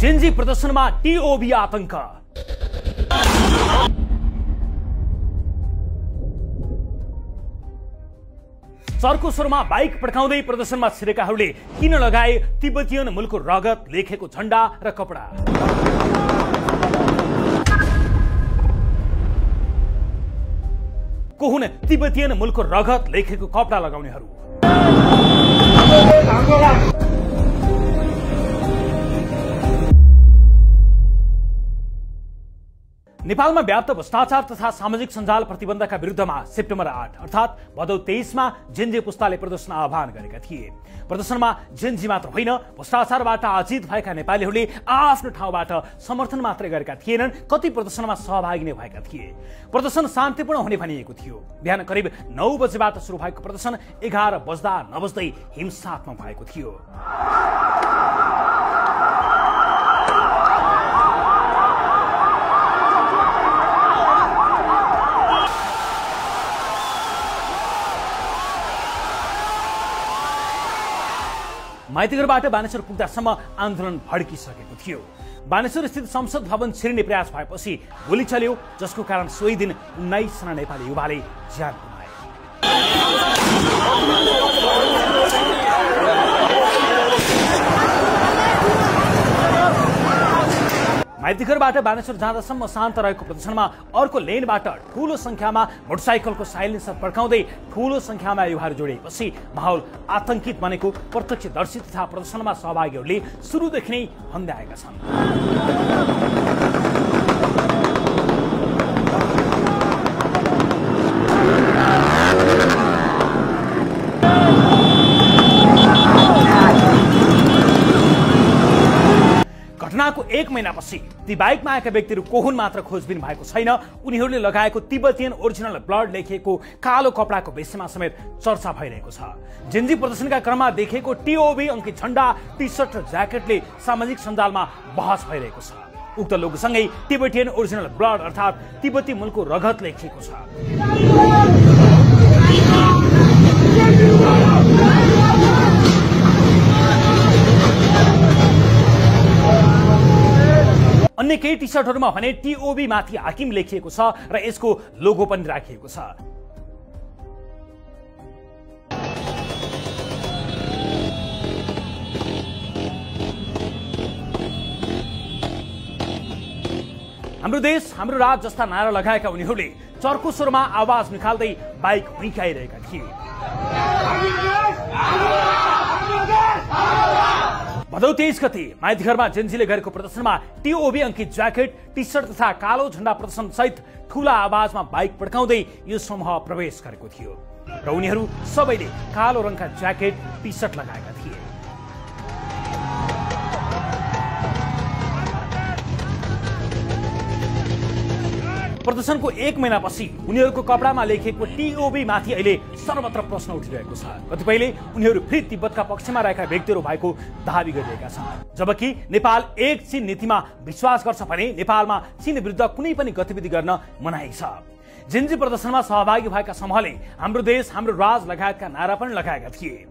Gen Z प्रदर्शनमा टिओबी आतंक। चर्को स्वरमा बाइक पड्काउँदै प्रदर्शनमा छिरेकाहरूले किन लगाए तिब्बतीयन मूलको रगत लेखेको झण्डा र कपडा। को हुन् तिब्बतीयन मूलको रगत लेखेको कपडा लगाउनेहरू? नेपालमा व्याप्त भ्रष्टाचार तथा सामाजिक सञ्जाल प्रतिबन्धका विरुद्धमा सेप्टेम्बर 8 अर्थात् भदौ 23 मा जेनजी पुस्ताले प्रदर्शन आह्वान गरेका थिए। प्रदर्शनमा जेनजी मात्र होइन, भ्रष्टाचारबाट आजित भएका नेपालीहरूले आफ्नो ठाउँबाट समर्थन मात्रै गरेका थिएनन्, कति प्रदर्शनमा सहभागी नै भएका थिए। प्रदर्शन शान्तिपूर्ण हुने भनिएको थियो। बिहान करिब 9 बजेबाट सुरु भएको प्रदर्शन 11 बज्दा नबज्दै हिंसात्मक भएको थियो। माइतीघरबाट बानेश्वर पुग्दासम्म आन्दोलन भड्किसकेको थियो। बानेश्वर स्थित संसद भवन छिर्ने प्रयास भएपछि गोली चल्यो, जसको कारण सोही दिन 19 जना नेपाली युवाले ज्यान गुमाए। माइतीघरबाट बानेश्वर जाँदासम्म शान्त रहेको प्रदर्शनमा अर्को लेनबाट ठूलो संख्यामा मोटरसाइकलको साइलेन्सर पड्काउँदै ठूलो संख्यामा युवाहरू जोडिएपछि माहौल आतंकित बनेको प्रत्यक्षदर्शी तथा प्रदर्शनमा सहभागीहरूले सुरुदेखि नै भन्दै आएका छन्। घटनाको 1 महिनापछि ती बाइकमा आएका व्यक्तिहरू को हुन् मात्र खोजबिन भएको छैन। उनीहरूले लगाएको तिब्बतीयन ओरिजिनल ब्लड लेखिएको कालो कपडाको विषयमा समेत चर्चा भइरहेको छ। जेनजी प्रदर्शनका क्रममा देखेको टिओबी अंकित झण्डा, टी सर्ट र ज्याकेटले सामाजिक सञ्जालमा बहस भइरहेको छ। उक्त लोगोसँगै तिब्बतीयन ओरिजिनल ब्लड अर्थात् तिब्बती मूलको रगत लेखिएको छ। अन्य केही टी सर्टहरूमा भने टिओबी माथि हाकिम लेखिएको छ र यसको लोगो पनि राखिएको छ। हाम्रो देश हाम्रो राज जस्ता नारा लगाएका उनीहरूले चर्को स्वरमा आवाज निकाल्दै बाइक हुर्काइरहेका थिए। भदौ 23 गते माइतीघरमा जेनजीले गरेको प्रदर्शनमा टिओबी अंकित ज्याकेट, टी सर्ट तथा कालो झण्डा प्रदर्शन सहित ठूला आवाजमा बाइक पड्काउँदै यो समूह प्रवेश गरेको थियो र उनीहरू सबैले कालो रङका ज्याकेट, टी सर्ट लगाएका थिए। प्रदर्शनको 1 महिनापछि उनीहरूको कपडामा लेखिएको टिओबी माथि अहिले सर्वत्र प्रश्न उठिरहेको छ। कतिपयले उनीहरू फेरि तिब्बतका पक्षमा रहेका व्यक्तिहरू भएको दाबी गरिरहेका छन्, जबकि नेपाल एक चीन नीतिमा विश्वास गर्छ भने नेपालमा चीन विरुद्ध कुनै पनि गतिविधि गर्न मनाही छ। जेनजी प्रदर्शनमा सहभागी भएका समूहले हाम्रो देश हाम्रो राज लगायतका नारा पनि लगाएका थिए।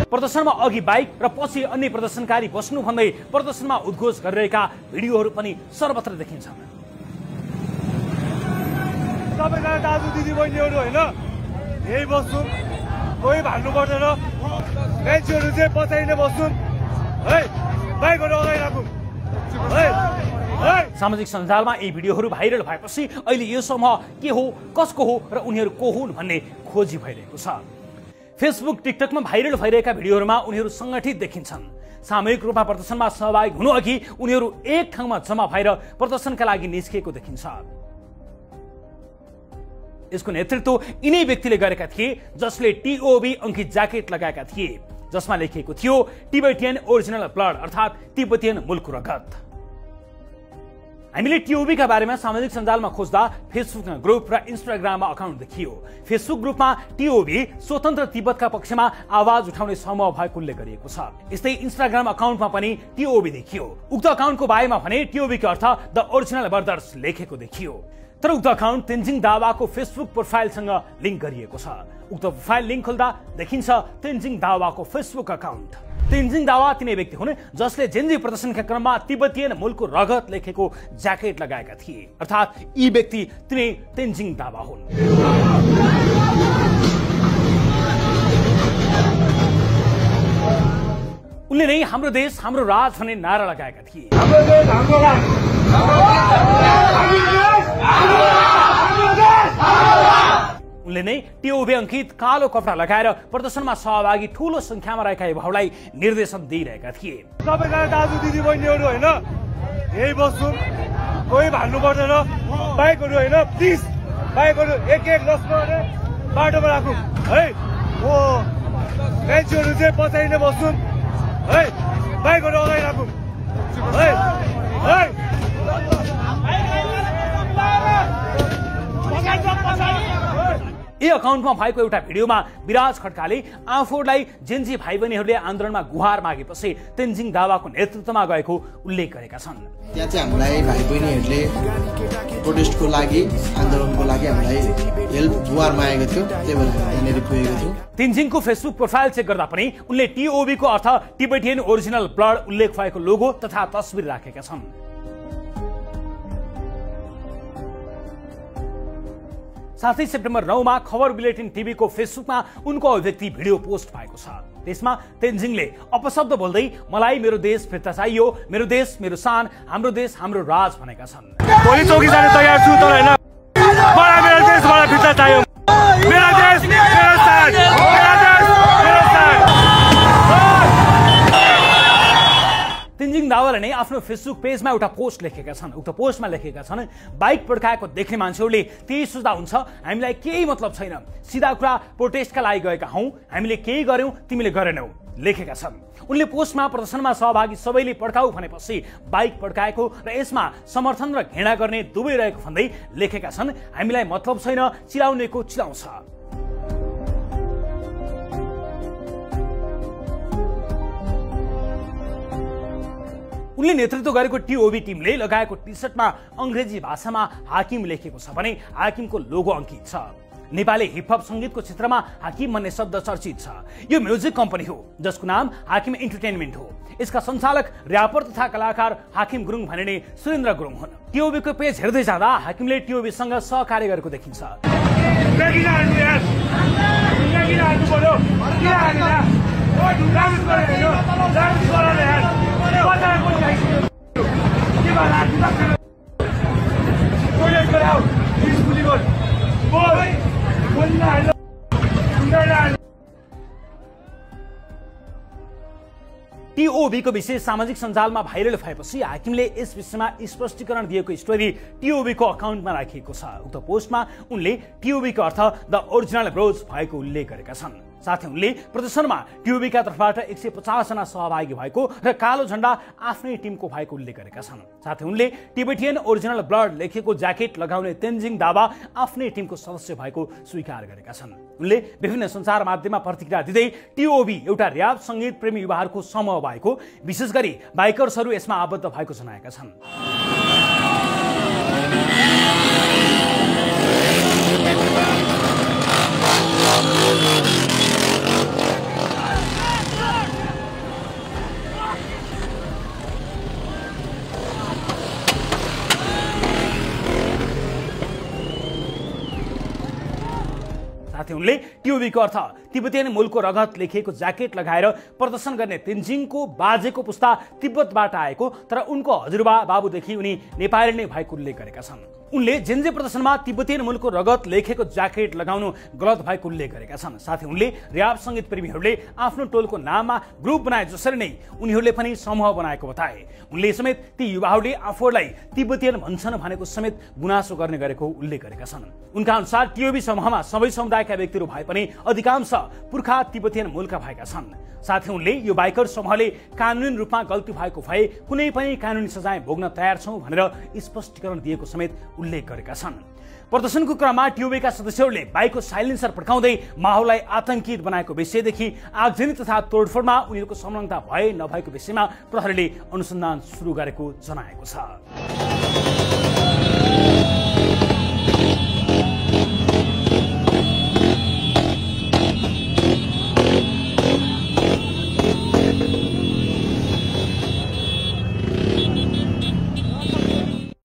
प्रदर्शनमा अघि बाइक र पछि अन्य प्रदर्शनकारी बस्नु भन्दै प्रदर्शनमा उद्घोष गरिरहेका भिडियोहरू पनि सर्वत्र देखिन्छन्। सबैजना दाजु दिदी बहिनीहरू हैन, यही बस्नु, कोही भाग्नु पर्दैन, मान्छेहरू चाहिँ पछाडि नै बस्नु है, बाइकहरू अगाडि राखौँ है। सामाजिक सञ्जालमा यी भिडियोहरू भाइरल भएपछि अहिले यो समूह के हो, कसको हो र उनीहरू को हुन् भन्ने खोजी भइरहेको छ। फेसबुक, टिकटकमा भाइरल भइरहेका भिडियोहरूमा उनीहरू सङ्गठित देखिन्छन्। सामूहिक रूपमा प्रदर्शनमा सहभागी हुनु अघि उनीहरू एक ठाउँमा जम्मा भएर प्रदर्शनका लागि निस्किएको देखिन्छ। यसको नेतृत्व यिनै व्यक्तिले गरेका थिए जसले टिओबी अंकित ज्याकेट लगाएका थिए, जसमा लेखिएको थियो तिब्बतीयन ओरिजिनल ब्लड अर्थात् तिब्बतीयन मूलको रगत। हामीले टिओबी का बारेमा सामाजिक सञ्जालमा खोज्दा फेसबुक ग्रुप र इन्स्टाग्राममा अकाउन्ट देखियो। फेसबुक ग्रुपमा टिओबी स्वतन्त्र तिब्बतका पक्षमा आवाज उठाउने समूह भएको उल्लेख गरिएको छ। यस्तै इन्स्टाग्राम अकाउन्टमा पनि टिओबी देखियो। उक्त अकाउन्टको बारेमा भने टिओबी को अर्थ द ओरिजिनल ब्रदर्स लेखेको देखियो। तर उक्त अकाउन्ट तेन्जिङ दावाको फेसबुक प्रोफाइलसँग लिङ्क गरिएको छ। उक्त प्रोफाइल लिङ्क खोल्दा देखिन्छ तेन्जिङ दावाको फेसबुक अकाउन्ट। तेन्जिङ दावा तिनै व्यक्ति हुन् जसले जेन्जी प्रदर्शनका क्रममा तिब्बतीयन मूलको रगत लेखेको ज्याकेट लगाएका थिए, अर्थात् यी व्यक्ति तिनै तेन्जिङ दावा हुन्। उनले नै हाम्रो देश हाम्रो राज भन्ने नारा लगाएका थिए। उनले नै टिओबी अंकित कालो कपडा लगाएर प्रदर्शनमा सहभागी ठूलो संख्यामा रहेका युवाहरूलाई निर्देशन दिइरहेका थिए। सबैजना दाजु दिदी बहिनीहरू होइन, यही बस्छौँ, कोही भाल्नु पर्दैन, बाइकहरू होइन, प्लिज बाइकहरू एक लस्कर बाटोमा राखौँ है। हो मान्छेहरू चाहिँ पछाडि नै बस्छौँ है, बाइकहरू अगाडि राखौँ है। यी अकाउन्टमा भएको एउटा भिडियोमा विराज खड्काले आफूलाई जेन्जी भाइ बहिनीहरूले आन्दोलनमा गुहार मागेपछि तेन्जिङ दावाको नेतृत्वमा गएको उल्लेख गरेका छन्। त्यहाँ चाहिँ हामीलाई भाइ बहिनीहरूले प्रोटेस्टको लागि आन्दोलनको लागि हामीलाई हेल्प गुहार मागेको थियो, त्यही भएर त्यहाँनिर पुगेको थियो। तेन्जिङको फेसबुक प्रोफाइल चेक गर्दा पनि उनले टिओबी को अर्थ टिबेटियन ओरिजिनल ब्लड उल्लेख भएको लोगो तथा तस्बिर राखेका छन्। साथै सेप्टेम्बर 9 मा खबर बुलेटिन टिभीको फेसबुकमा उनको अभिव्यक्ति भिडियो पोस्ट भएको छ। त्यसमा तेन्जिङले अपशब्द बोल्दै मलाई मेरो देश फिर्ता चाहियो, मेरो देश मेरो शान, हाम्रो देश हाम्रो राज भनेका छन्। भोलि चौकी जान तयार छु, तर होइन मलाई मेरो देश मलाई फिर्ता चाहियो, मेरो देश मेरो शान, मेरो देश मेरो शान। तेन्जिङ दावाले नै आफ्नो फेसबुक पेजमा एउटा पोस्ट लेखेका छन्। उक्त पोस्टमा लेखेका छन्, बाइक पड्काएको देख्ने मान्छेहरूले त्यही सोच्दा हुन्छ हामीलाई केही मतलब छैन, सिधा कुरा प्रोटेस्टका लागि गएका हौं, हामीले केही गर्यौं तिमीले गरेनौ लेखेका छन्। उनले पोस्टमा प्रदर्शनमा सहभागी सबैले पड्काऊ भनेपछि बाइक पड्काएको र यसमा समर्थन र घृणा गर्ने दुवै रहेको भन्दै लेखेका छन्, हामीलाई मतलब छैन, चिलाउनेको चिलाउँछ। उनले नेतृत्व गरेको टिओबी टिमले लगाएको टी-शर्टमा अंग्रेजी भाषामा हाकिम लेखेको छ भने हाकिमको लोगो अंकित छ। नेपाली हिपहप संगीतको क्षेत्रमा हाकिम भन्ने शब्द चर्चित छ। यो म्युजिक कम्पनी हो जसको नाम हाकिम एन्टरटेनमेन्ट हो। यसका सञ्चालक र्यापर तथा कलाकार हाकिम गुरुङ भनिने सुरेन्द्र गुरुङ हुन्। टिओबीको पेज हेर्दै जाँदा हाकिमले टिओबीसँग सहकार्य गरेको देखिन्छ। टिओबी को विषय सामाजिक सञ्जालमा भाइरल भएपछि हाकिमले यस विषयमा स्पष्टीकरण दिएको स्टोरी टिओबी को अकाउन्टमा राखिएको छ। उक्त पोस्टमा उनले टिओबी को अर्थ द ओरिजिनल ब्रोज भएको उल्लेख गरेका छन्। साथै उनले प्रदर्शनमा टिओबी का तर्फबाट 150 जना सहभागी भएको र कालो झण्डा आफ्नै टिमको भएको उल्लेख गरेका छन्। साथै उनले टिबेटियन ओरिजिनल ब्लड लेखेको ज्याकेट लगाउने तेन्जिङ दावा आफ्नै टिमको सदस्य भएको स्वीकार गरेका छन्। उनले विभिन्न सञ्चार माध्यममा प्रतिक्रिया दिँदै टिओबी एउटा र्याप संगीत प्रेमी युवाहरूको समूह भएको, विशेष गरी बाइकर्सहरू यसमा आबद्ध भएको जनाएका छन्। साथै उनले टिओबी को अर्थ तिब्बतीयन मूलको रगत लेखिएको ज्याकेट लगाएर प्रदर्शन गर्ने तेन्जिङको बाजेको पुस्ता तिब्बतबाट आएको तर उनको हजुरबा बाबुदेखि उनी नेपाली नै भएको उल्लेख गरेका छन्। उनले जेन्जे प्रदर्शनमा तिब्बतीयन मूलको रगत लेखेको ज्याकेट लगाउनु गलत भएको उल्लेख गरेका छन्। साथै उनले र्याप संगीत प्रेमीहरूले आफ्नो टोलको नाममा ग्रुप बनाए जसरी नै उनीहरूले पनि समूह बनाएको बताए। उनले समेत ती युवाहरूले आफूलाई तिब्बतीयन भन्छन् भनेको समेत गुनासो गर्ने गरेको उल्लेख गरेका छन्। उनका अनुसार टिओबी समूहमा सबै समुदायका व्यक्तिहरू भए पनि अधिकांश पुर्खा तिब्बतीयन मूलका भएका छन्। साथै उनले यो बाइकर समूहले कानुनी रूपमा गल्ती भएको भए कुनै पनि कानुनी सजाय भोग्न तयार छौं भनेर स्पष्टीकरण दिएको समेत उल्लेख गरेका छन्। प्रदर्शनको क्रममा टिओबीका सदस्यहरूले बाइकको साइलेन्सर पड्काउँदै माहौललाई आतंकित बनाएको विषयदेखि आगजनी तथा तोडफोडमा उनीहरूको संलग्नता भए नभएको विषयमा प्रहरीले अनुसन्धान सुरु गरेको जनाएको छ।